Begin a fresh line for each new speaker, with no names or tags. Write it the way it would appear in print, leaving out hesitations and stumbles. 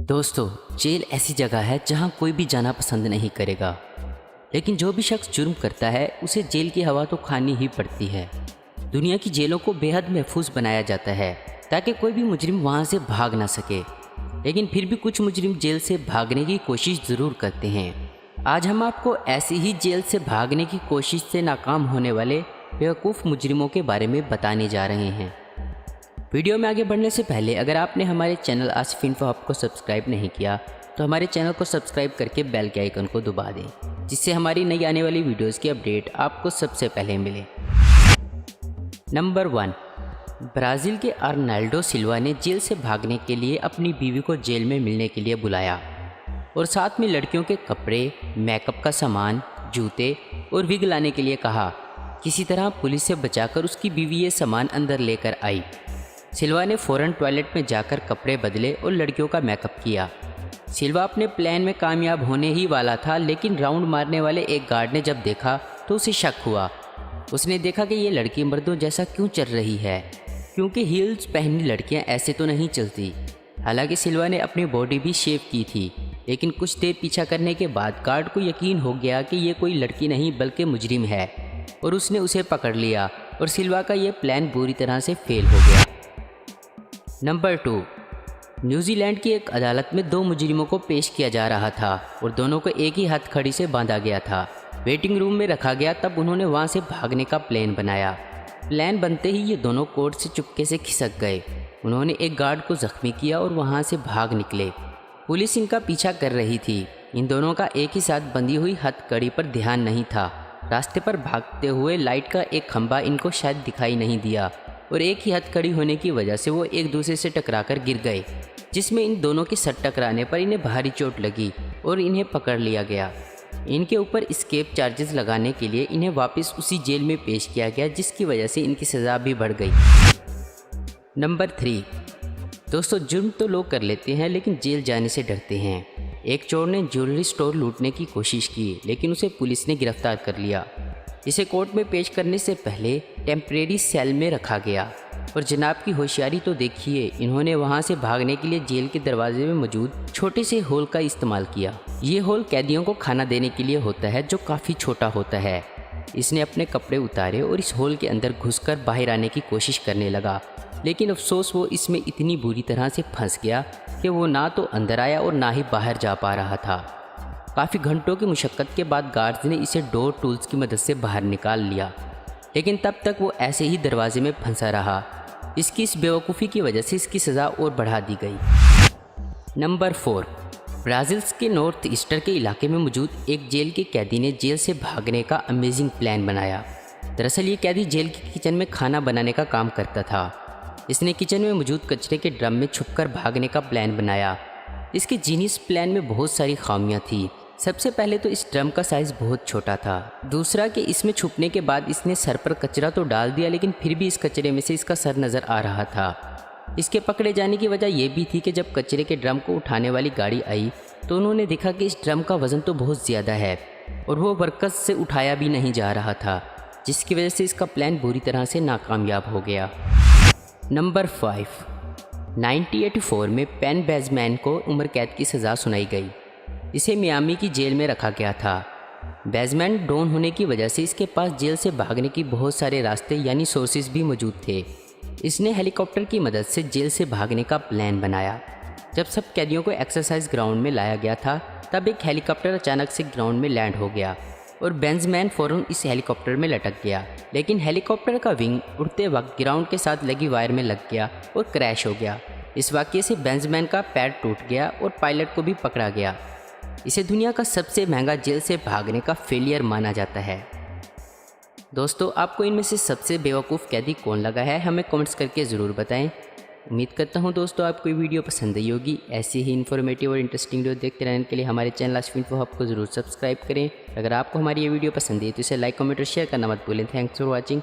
दोस्तों, जेल ऐसी जगह है जहां कोई भी जाना पसंद नहीं करेगा, लेकिन जो भी शख्स जुर्म करता है उसे जेल की हवा तो खानी ही पड़ती है। दुनिया की जेलों को बेहद महफूज बनाया जाता है ताकि कोई भी मुजरिम वहां से भाग ना सके, लेकिन फिर भी कुछ मुजरिम जेल से भागने की कोशिश ज़रूर करते हैं। आज हम आपको ऐसी ही जेल से भागने की कोशिश से नाकाम होने वाले बेवकूफ़ मुजरिमों के बारे में बताने जा रहे हैं। वीडियो में आगे बढ़ने से पहले अगर आपने हमारे चैनल आसिफ इन्फो हब को सब्सक्राइब नहीं किया तो हमारे चैनल को सब्सक्राइब करके बेल के आइकन को दबा दें, जिससे हमारी नई आने वाली वीडियोस की अपडेट आपको सबसे पहले मिले। नंबर 1, ब्राज़ील के अर्नाल्डो सिल्वा ने जेल से भागने के लिए अपनी बीवी को जेल में मिलने के लिए बुलाया और साथ में लड़कियों के कपड़े, मेकअप का सामान, जूते और विग लाने के लिए कहा। किसी तरह पुलिस से बचाकर उसकी बीवी ये सामान अंदर लेकर आई। सिल्वा ने फ़ौरन टॉयलेट में जाकर कपड़े बदले और लड़कियों का मेकअप किया। सिल्वा अपने प्लान में कामयाब होने ही वाला था, लेकिन राउंड मारने वाले एक गार्ड ने जब देखा तो उसे शक हुआ। उसने देखा कि ये लड़की मर्दों जैसा क्यों चल रही है, क्योंकि हील्स पहनी लड़कियां ऐसे तो नहीं चलती। हालांकि सिल्वा ने अपनी बॉडी भी शेव की थी, लेकिन कुछ देर पीछा करने के बाद गार्ड को यकीन हो गया कि ये कोई लड़की नहीं बल्कि मुजरिम है और उसने उसे पकड़ लिया और सिल्वा का ये प्लान बुरी तरह से फेल हो गया। नंबर 2, न्यूजीलैंड की एक अदालत में 2 मुजरिमों को पेश किया जा रहा था और दोनों को एक ही हथकड़ी से बांधा गया था। वेटिंग रूम में रखा गया, तब उन्होंने वहां से भागने का प्लान बनाया। प्लान बनते ही ये दोनों कोर्ट से चुपके से खिसक गए। उन्होंने एक गार्ड को जख्मी किया और वहां से भाग निकले। पुलिस इनका पीछा कर रही थी। इन दोनों का एक ही साथ बंधी हुई हथकड़ी पर ध्यान नहीं था। रास्ते पर भागते हुए लाइट का एक खंभा इनको शायद दिखाई नहीं दिया और एक ही हथकड़ी होने की वजह से वो एक दूसरे से टकराकर गिर गए, जिसमें इन दोनों के सर टकराने पर इन्हें भारी चोट लगी और इन्हें पकड़ लिया गया। इनके ऊपर एस्केप चार्जेस लगाने के लिए इन्हें वापस उसी जेल में पेश किया गया, जिसकी वजह से इनकी सज़ा भी बढ़ गई। नंबर 3, दोस्तों, जुर्म तो लोग कर लेते हैं लेकिन जेल जाने से डरते हैं। एक चोर ने ज्वेलरी स्टोर लूटने की कोशिश की, लेकिन उसे पुलिस ने गिरफ्तार कर लिया। इसे कोर्ट में पेश करने से पहले टेम्परेरी सेल में रखा गया और जनाब की होशियारी तो देखिए, इन्होंने वहां से भागने के लिए जेल के दरवाजे में मौजूद छोटे से होल का इस्तेमाल किया। ये होल कैदियों को खाना देने के लिए होता है, जो काफ़ी छोटा होता है। इसने अपने कपड़े उतारे और इस होल के अंदर घुसकर बाहर आने की कोशिश करने लगा, लेकिन अफसोस वो इसमें इतनी बुरी तरह से फंस गया कि वो ना तो अंदर आया और ना ही बाहर जा पा रहा था। काफ़ी घंटों की मुशक्क़त के बाद गार्ड्स ने इसे डोर टूल्स की मदद से बाहर निकाल लिया, लेकिन तब तक वो ऐसे ही दरवाजे में फंसा रहा। इसकी इस बेवकूफ़ी की वजह से इसकी सज़ा और बढ़ा दी गई। नंबर 4, ब्राज़ील के नॉर्थ ईस्टर के इलाके में मौजूद एक जेल के कैदी ने जेल से भागने का अमेजिंग प्लान बनाया। दरअसल ये कैदी जेल की किचन में खाना बनाने का काम करता था। इसने किचन में मौजूद कचरे के ड्रम में छुपकर भागने का प्लान बनाया। इसके जीनियस प्लान में बहुत सारी खामियां थी। सबसे पहले तो इस ड्रम का साइज़ बहुत छोटा था। दूसरा कि इसमें छुपने के बाद इसने सर पर कचरा तो डाल दिया, लेकिन फिर भी इस कचरे में से इसका सर नज़र आ रहा था। इसके पकड़े जाने की वजह यह भी थी कि जब कचरे के ड्रम को उठाने वाली गाड़ी आई तो उन्होंने देखा कि इस ड्रम का वज़न तो बहुत ज़्यादा है और वो वर्कर्स से उठाया भी नहीं जा रहा था, जिसकी वजह से इसका प्लान बुरी तरह से नाकामयाब हो गया। नंबर 5, 1984 में पेन बेज़मैन को उम्र कैद की सज़ा सुनाई गई। इसे मियामी की जेल में रखा गया था। बेज़मैन डॉन होने की वजह से इसके पास जेल से भागने की बहुत सारे रास्ते यानी सोर्सेज भी मौजूद थे। इसने हेलीकॉप्टर की मदद से जेल से भागने का प्लान बनाया। जब सब कैदियों को एक्सरसाइज ग्राउंड में लाया गया था, तब एक हेलीकॉप्टर अचानक से ग्राउंड में लैंड हो गया और बेज़मैन फ़ौरन इस हेलीकॉप्टर में लटक गया, लेकिन हेलीकॉप्टर का विंग उड़ते वक्त ग्राउंड के साथ लगी वायर में लग गया और क्रैश हो गया। इस वाक़ये से बेज़मैन का पैर टूट गया और पायलट को भी पकड़ा गया। इसे दुनिया का सबसे महंगा जेल से भागने का फेलियर माना जाता है। दोस्तों, आपको इनमें से सबसे बेवकूफ़ कैदी कौन लगा है, हमें कमेंट्स करके ज़रूर बताएं। उम्मीद करता हूं दोस्तों आपको ये वीडियो पसंद आई होगी। ऐसी ही इन्फॉर्मेटिव और इंटरेस्टिंग वीडियो देखते रहने के लिए हमारे चैनल आसिफ इन्फो हब को ज़रूर सब्सक्राइब करें। अगर आपको हमारी ये वीडियो पसंद है तो इसे लाइक, कमेंट और शेयर करना मत भूलें। Thanks for watching.